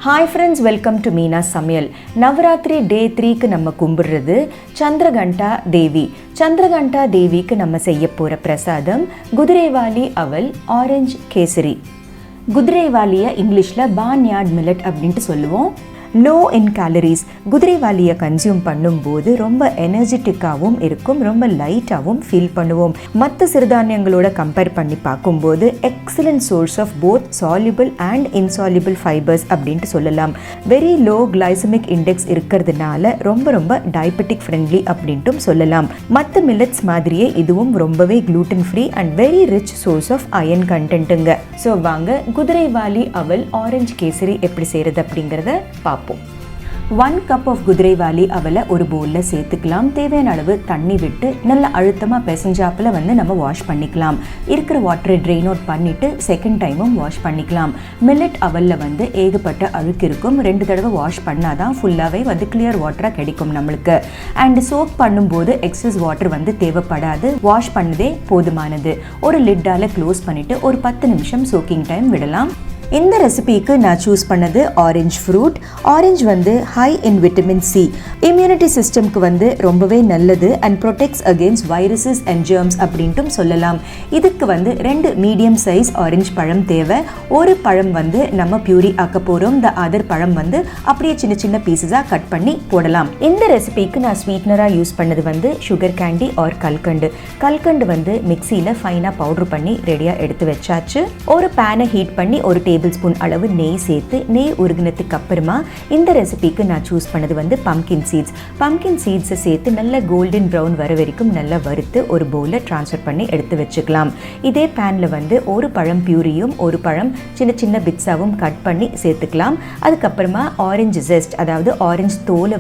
Hi friends, welcome to Meena Samayal. Navratri day 3 க்கு நம்ம கும்பிடுறது சந்திரகண்டா தேவி. சந்திரகண்டா தேவிக்கு நம்ம செய்ய போற பிரசாதம் குதிரைவாலி அவல் ஆரஞ்சு கேசரி. குதிரைவாலியை இங்கிலீஷில் Barnyard Millet அப்படின்ட்டு சொல்லுவோம். Low in calories. குதிரைவாலியை கன்சியூம் பண்ணும்போது ரொம்ப எனர்ஜெட்டிக்காகவும் இருக்கும், ரொம்ப லைட்டாகவும் ஃபீல் பண்ணுவோம். மற்ற சிறுதானியங்களோட கம்பேர் பண்ணி பார்க்கும்போது excellent source of both soluble and insoluble fibres அப்படின்ட்டு சொல்லலாம். வெரி லோ கிளைசமிக் இண்டெக்ஸ் இருக்கிறதுனால ரொம்ப டயபெட்டிக் ஃப்ரெண்ட்லி அப்படின்ட்டும் சொல்லலாம். மற்ற மில்லட்ஸ் மாதிரியே இதுவும் ரொம்பவே gluten free and very rich source of iron கண்டென்ட்டுங்க. ஸோ வாங்க குதிரைவாலி அவல் ஆரஞ்சு கேசரி எப்படி செய்கிறது அப்படிங்கிறத பார்ப்போம். 1 கப் ஆஃப் குதிரைவாலி அவலை ஒரு பவுலில் சேர்த்துக்கலாம். தேவையான அளவு தண்ணி விட்டு நல்ல அழுத்தமாக பெசஞ்சாப்பில் நம்ம வாஷ் பண்ணிக்கலாம். இருக்கிற வாட்டரை ட்ரெயின் அவுட் பண்ணிவிட்டு செகண்ட் டைமும் வாஷ் பண்ணிக்கலாம். மில்லட் அவலில் ஏகப்பட்ட அழுக்கு இருக்கும். 2 தடவை வாஷ் பண்ணால் தான் ஃபுல்லாகவே கிளியர் வாட்டராக கிடைக்கும் நம்மளுக்கு. அண்ட் சோக் பண்ணும்போது எக்ஸஸ் வாட்டர் தேவைப்படாது. வாஷ் பண்ணதே போதுமானது. ஒரு லிட்டால் க்ளோஸ் பண்ணிவிட்டு ஒரு 10 நிமிஷம் சோக்கிங் டைம் விடலாம். இந்த ரெசிபிக்கு நான் சூஸ் பண்ணது orange fruit. Orange high in vitamin C. Immunity சிஸ்டம்க்கு ரொம்பவே நல்லது and protects against viruses and germs அப்படின்ட்டும் சொல்லலாம். இதுக்கு 2 மீடியம் சைஸ் ஆரஞ்சு பழம் தேவை. ஒரு பழம் நம்ம பியூரி ஆக்க போகிறோம். த அதர் பழம் அப்படியே சின்ன சின்ன பீசஸாக கட் பண்ணி போடலாம். இந்த ரெசிபிக்கு நான் ஸ்வீட்னராக யூஸ் பண்ணது சுகர் கேண்டி ஆர் கல்கண்டு. கல்கண்டு மிக்சியில் ஃபைனாக பவுட்ரு பண்ணி ரெடியாக எடுத்து வச்சாச்சு. ஒரு பேனை ஹீட் பண்ணி ஒரு டேபிள் ஸ்பூன் அளவு நெய் சேர்த்து நெய் உருகினதுக்கு அப்புறமா இந்த ரெசிபிக்கு நான் சூஸ் பண்ணது பம்கின் சீட்ஸ். பம்கின் சீட்ஸை சேர்த்து நல்ல கோல்டன் ப்ரௌன் வர வரைக்கும் நல்லா வறுத்து ஒரு பவுலில் ட்ரான்ஸ்ஃபர் பண்ணி எடுத்து வச்சுக்கலாம். இதே பேனில் ஒரு பழம் பியூரியும் ஒரு பழம் சின்ன சின்ன பிட்ஸாகவும் கட் பண்ணி சேர்த்துக்கலாம். அதுக்கப்புறமா ஆரஞ்சு ஜெஸ்ட், அதாவது ஆரஞ்சு தோலை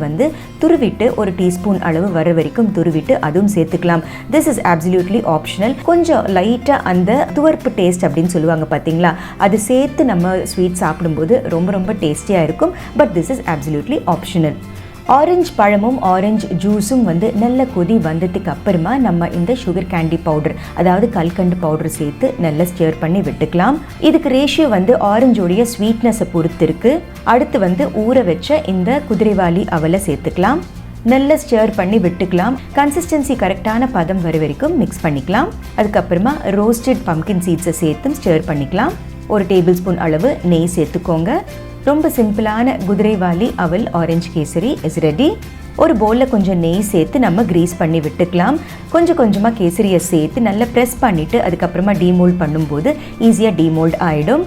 துருவிட்டு ஒரு டீஸ்பூன் அளவு வர வரைக்கும் துருவிட்டு அதுவும் சேர்த்துக்கலாம். This is absolutely optional. கொஞ்சம் லைட்டாக அந்த துவர்ப்பு டேஸ்ட் அப்படின்னு சொல்லுவாங்க பார்த்தீங்களா, அது சேர்த்து நம்ம ஸ்வீட் சாப்பிடும்போது ரொம்ப டேஸ்டியாக இருக்கும். But this is absolutely optional. Orange பழமும் ஆரஞ்சு ஜூஸும் நல்ல கொதி வந்ததுக்கு அப்புறமா நம்ம இந்த சுகர் கேண்டி பவுடர், அதாவது கல்கண்டு பவுடர் சேர்த்து நல்லா ஸ்டியர் பண்ணி விட்டுக்கலாம். இதுக்கு ரேஷியோ ஆரஞ்சோடைய ஸ்வீட்னஸை பொறுத்து இருக்கு. அடுத்து ஊற வச்ச இந்த குதிரைவாலி அவலை சேர்த்துக்கலாம். நல்லா ஸ்டியர் பண்ணி விட்டுக்கலாம். கன்சிஸ்டன்சி கரெக்டான பதம் வர வரைக்கும் மிக்ஸ் பண்ணிக்கலாம். அதுக்கப்புறமா ரோஸ்டட் பம்கின் சீட்ஸை சேர்த்தும் ஸ்டியர் பண்ணிக்கலாம். ஒரு டேபிள் ஸ்பூன் அளவு நெய் சேர்த்துக்கோங்க. ரொம்ப சிம்பிளான குதிரைவாலி அவல் ஆரஞ்சு கேசரி இஸ் ரெடி. ஒரு பவுலில் கொஞ்சம் நெய் சேர்த்து நம்ம கிரீஸ் பண்ணி விட்டுக்கலாம். கொஞ்சமாக கேசரியை சேர்த்து நல்லா ப்ரெஸ் பண்ணிவிட்டு அதுக்கப்புறமா டீமோல்ட் பண்ணும்போது ஈஸியாக டீமோல்ட் ஆகிடும்.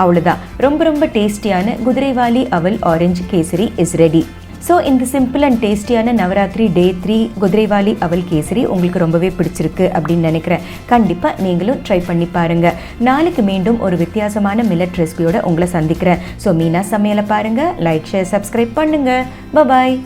அவ்வளோதான். ரொம்ப டேஸ்டியான குதிரைவாலி அவல் orange kesari is ready. So இந்த சிம்பிள் அண்ட் டேஸ்டியான நவராத்திரி டே 3 குதிரைவாலி அவல் கேசரி உங்களுக்கு ரொம்பவே பிடிச்சிருக்கு அப்படின்னு நினைக்கிறேன். கண்டிப்பாக நீங்களும் ட்ரை பண்ணி பாருங்கள். நாளைக்கு மீண்டும் ஒரு வித்தியாசமான மில்லட் ரெசிபியோட உங்களை சந்திக்கிறேன். ஸோ மீனா சமையலை பாருங்கள், லைக் ஷேர் சப்ஸ்கிரைப் பண்ணுங்கள். பாய்.